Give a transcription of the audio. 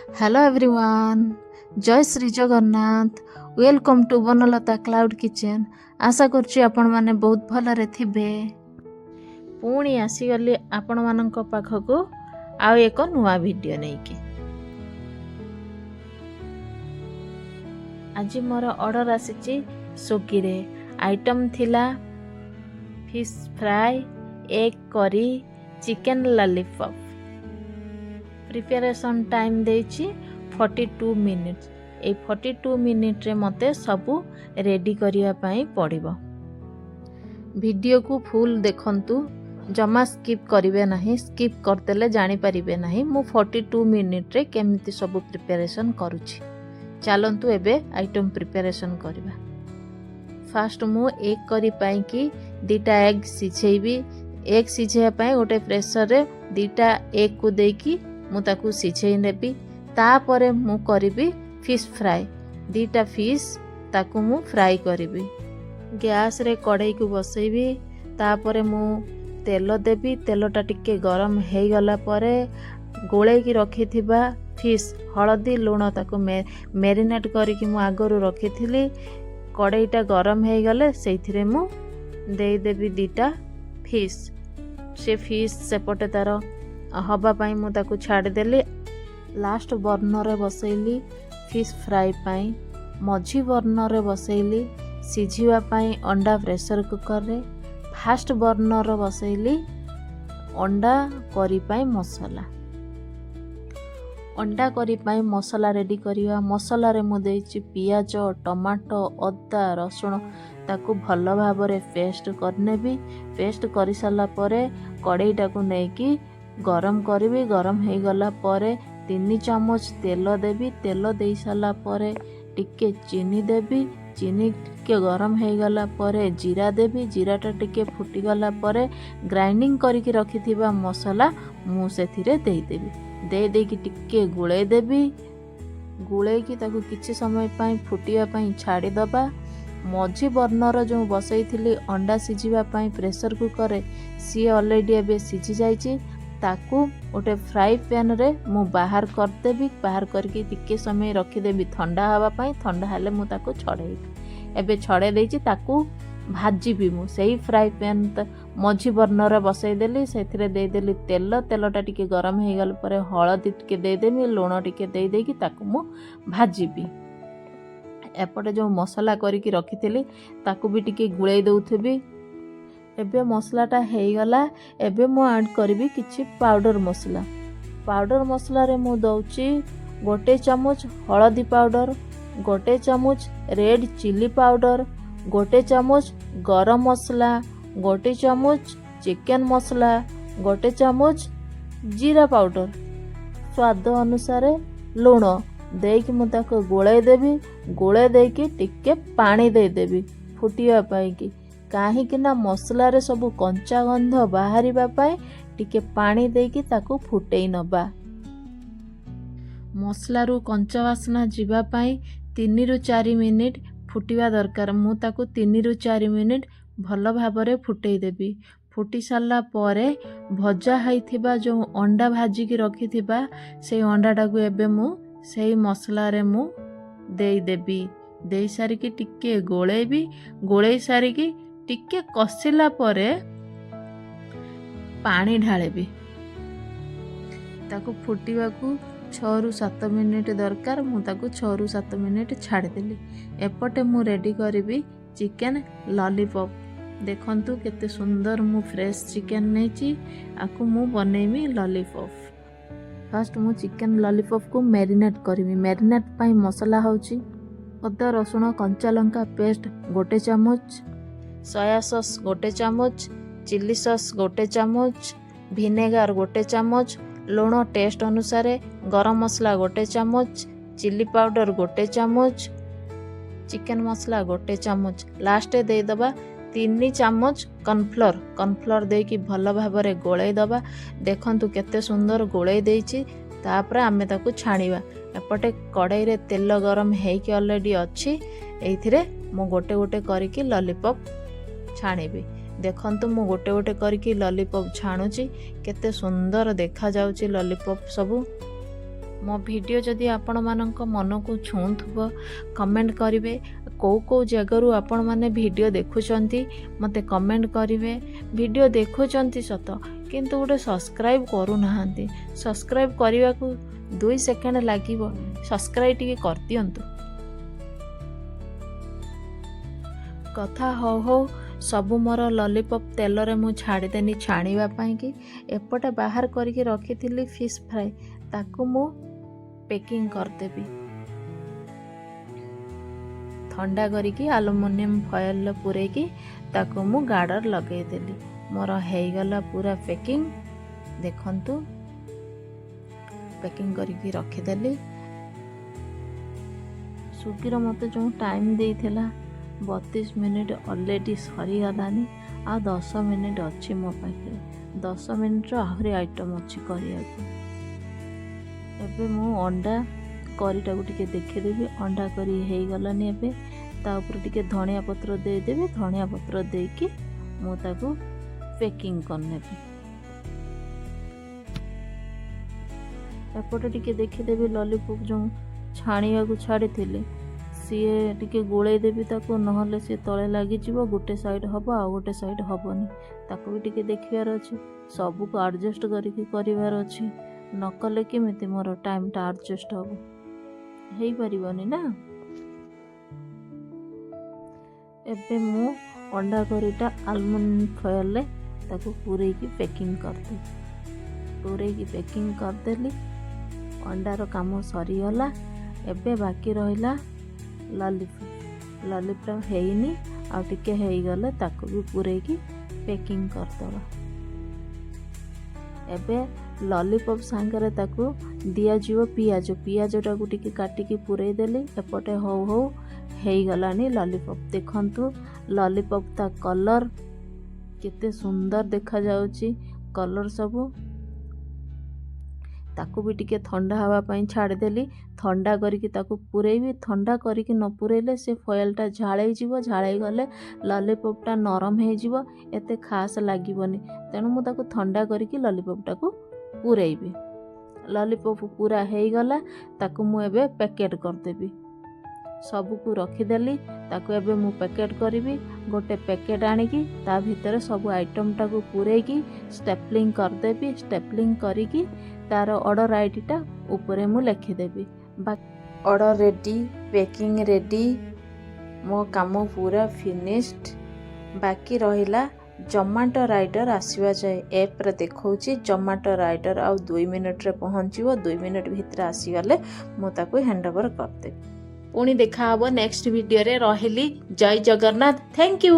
Hello everyone, जय Shri Jagannath. Welcome to Banalata cloud kitchen. आशा करछि आपण माने बहुत भलरे थिबे। पुणी आसीगली आपण मानक पाखको आउ एक नुआ वीडियो नेकी। आज मोर ऑर्डर आसीची स्विगी रे। आइटम थिला fish fry, egg curry, chicken lollipop. Preparation time देछि 42 मिनिट्स। ए 42 मिनिट रे मते सबू रेडी करिया पई पड़िबो। वीडियो को फुल देखंतु, जमा स्किप करिवे नाही। स्किप करतेले जानि परिबे नाही मु 42 मिनिट रे केमिति सबू प्रिपरेशन करूछि। चलंतु एबे आइटम प्रिपरेशन करिबा। फास्ट मु एग करी पई कि दीटा एग सिझेबी। एग सिझेया पई गोटे प्रेशर रे दीटा एग को देकी मु ताकू सिझेई नेबी। तापरे मु करिबी फिश फ्राई। दीटा फिश ताकू मु फ्राई करिबी। गैस रे कढ़ाई को बसैबी। तापरे मु तेल देबी। तेलटा टिके गरम हेई गला परे गोळे की रखिथिबा फिश हळदी लूण ताकू मेरिनेट करिकि मु आगरु रखिथिली। कढ़ाईटा गरम हेई गले सेइथिरे मु देई देबी दीटा फिश। से फिश सेपटे तार हवा पाई मु ताकू छाड़ देली। लास्ट बर्नर रे बसैली फिश फ्राई पाई। मझी बर्नर रे बसैली सिझिवा पाई अंडा प्रेशर कुकर रे। फास्ट बर्नर रे बसैली अंडा करी पाई मसाला। अंडा करी पाई मसाला रेडी करिवा। मसाला रे मु देछि पियाज, टमाटो, अदा, रसुण ताकू भल भाबरे पेस्ट करनेबी। पेस्ट करि साला परे कढ़ाईटा को नेकी गरम करिबी। गरम हे गला परे 3 चम्मच तेल देबी। तेल दे साला परे टिके चीनी देबी। चीनी टिके गरम हे गला परे जीरा देबी। जीराटा टिके फुटी गला परे ग्राइंडिंग करिकि रखिथिबा मसाला मु सेथिरे देई देबी। दे देकी टिके गुळे देबी। गुळे की ताकू किछि समय पई फुटिया पई छाड़ी दबा। मझी बर्नर जो बसैथिली अंडा सिझिबा पई प्रेशर कुकर रे सी ऑलरेडी एबे सिझि जाइछि। ताकू गोटे फ्राई पैन रे मु बाहर कर देबी। बाहर करके टिके समय रखी देबी ठंडा हवा पई। ठंडा हेले मु ताकू छड़ेबी। एबे छड़े देछि ताकू भाजीबी। मु सेही फ्राई पैन मझी बर्नर रे बसै देली। सेथिरे दे देली तेल। तेलटा टिके गरम हे गल परे हळदी टिके दे देबी। लूण टिके दे देकी ताकू मु भाजीबी। एपटे जो मसाला करिकि रखिथिली ताकू भी टिके गुळै दउथबी। एबे मसलाटा हेगला। एबे मु ऐड करबी किछि पाउडर मसला। पाउडर मसला रे मु दउची 1 चम्मच हळदी पाउडर, 1 चम्मच रेड चिली पाउडर, 1 चम्मच गरम मसला, 1 चम्मच चिकन मसला, 1 चम्मच जीरा पाउडर, स्वाद अनुसार लूण देकी मु ताको गोळे देबी। गोळे देकी टिके पानी दे देबी फुटिया पाई की। काहे कि ना मसला रे सब कंचा गंध बाहरिबा पाई टिके पानी देकी ताको फुटेई नबा। मसला रु कंचा वासना जीवा पाई 3 रु 4 मिनिट फुटिवा दरकार। मु ताको 3 रु 4 मिनिट भल भाबरे फुटेई देबी। फुटी साला परे भजा हाइथिबा जो अंडा भाजी की रखिथिबा से अंडाटा को एबे मु सेही मसला रे मु देई देबी। देई सारी की टिके गोळेबी। गोळेई सारी की टिके कसिला परे पानी ढाळेबी। ताकू फुटिबा को 6 रु 7 मिनिट दरकार। मु ताकू 6 रु 7 मिनिट छाड़ देली। एपटे मु रेडी करिबी चिकन लॉलीपॉप। देखंतु केते सुंदर मु फ्रेश चिकन नेची। आकू मु बनेइमी लॉलीपॉप। फास्ट मु चिकन लॉलीपॉप को मैरिनेट करिबी। मैरिनेट पाई मसला होची अदा रसुण कंचा लंका पेस्ट 1 चम्मच, सोया सॉस 1 चम्मच, चिली सॉस 1 चम्मच, विनेगार 1 चम्मच, लूण टेस्ट अनुसार, गरम मसला 1 चम्मच, चिली पाउडर 1 चम्मच, चिकन मसला 1 चम्मच। लास्ट दे दबा 3 चम्मच कॉर्नफ्लोर। कॉर्नफ्लोर देकी भल भाबरे गोळै दबा। देखंतु केते सुंदर गोळै देइछि। तापरे आमे ताकू छाणीबा। एपटे कढ़ाई रे तेल गरम हेकी ऑलरेडी अछि। एइथिरे मु गोटे गोटे करिकि लॉलीपॉप छाणीबी। देखंतु मु गोटे गोटे करिकि लॉलीपॉप छाणुची। केते सुंदर देखा जाउची लॉलीपॉप सबु। मो वीडियो जदि आपण मानक मन को छुँथुब कमेंट करेंगे कौ जगार आपण मैंने वीडियो देखुंट मते कमेंट करेंगे वीडियो देखुंट सत किंतु गोटे सब्सक्राइब करूना सब्सक्राइब करने को 2 सेकेंड लगे सब्सक्राइब टी कर दिंतु कथा हो सबू मोर लॉलीपॉप तेल रे मु छाड़देनी छाणीवाई कि एपटे बाहर करके रखी फिश फ्राई ताकू मु पैकिंग करदेवी ठंडा करके एल्युमिनियम फॉइल पूरेकी ताकू मु गार्डर लगेदेली मोर हेगला पूरा पैकिंग देखंतु पैकिंग करके रखीदेली स्विगी मते जो टाइम देइथिला 32 मिनिट ऑलरेडी सरीगलानी आ 10 मिनिट अच्छी मो पाखे 10 मिनिट आहरी आइटम अच्छी करिया एबे मु अंडा करीटा को टिके देखिदेवी अंडा करी हे गलानी एबे ता ऊपर टिके धनिया पत्र दे देबे धनिया पत्र देकी मु ताको पैकिंग करनेबी एपटे टिके देखिदेवी लॉलीपॉप जो छाणिया को छाड़ी थिले सीए टिके गोले देवी ताको नहले सी तले लगी जीवो गोटे साइड हबो आ गोटे साइड हबोनी ताको भी टिके देखियार अछि सब को एडजस्ट करिके करिवार अछि न कले केमिति मोर टाइम टा एडजस्ट हबो हेई परिबोनी ना एबे मु अंडा करीटा एल्युमिनियम फॉइल ले ताको पूरे की पैकिंग करदे पूरे की पैकिंग करदेली अंडार काम सरी गला एबे बाकी रहिला लॉलीपॉप हेनी आ टिके हेगले ताको भी पूरे की पैकिंग करदबा एबे लॉलीपॉप सांगरे ताको दिया जीव पियाज पियाजटा को टिके काटिकी पूरे देली एपटे हो हेगलानी लॉलीपॉप देखंतु लॉलीपॉप ता कलर केते सुंदर देखा जाउची कलर सबू ताकू भी टिके ठंडा हवा पाई छाड़ देली ठंडा करके ताकू पुरेबी ठंडा करके न पुरेले से फॉइलटा झाड़ाई जीवो झाड़ाई गले लॉलीपॉपटा नरम हे जीवो एते खास लागिबोनी तेणु मु ताकू ठंडा करके लॉलीपॉपटा को पुरेबी लॉलीपॉप पूरा हे गला ताकू मु एबे पैकेट कर देबी सबू को रखीदेली ताकू एबे मु पैकेट करी गोटे पैकेट आनिकी ता भितर सब आइटमटा को पूरेकी स्टेपलिंग करदेबी स्टेपलिंग करिकी तार ऑर्डर आईडीटा ऊपर मु लिखिदेबी ऑर्डर रेडी पैकिंग रेडी मो काम पूरा फिनिश्ड बाकी रहिला जोमाटो राइडर आसवा जाए ऐप रे देखौची जोमाटो राइडर आ 2 मिनिट रे पहुँचो 2 मिनिट भितर आसीगले मु ताको हैंड ओवर करदे पुणी देखा हबो नेक्स्ट वीडियो रे रहिली जय जगन्नाथ थैंक यू।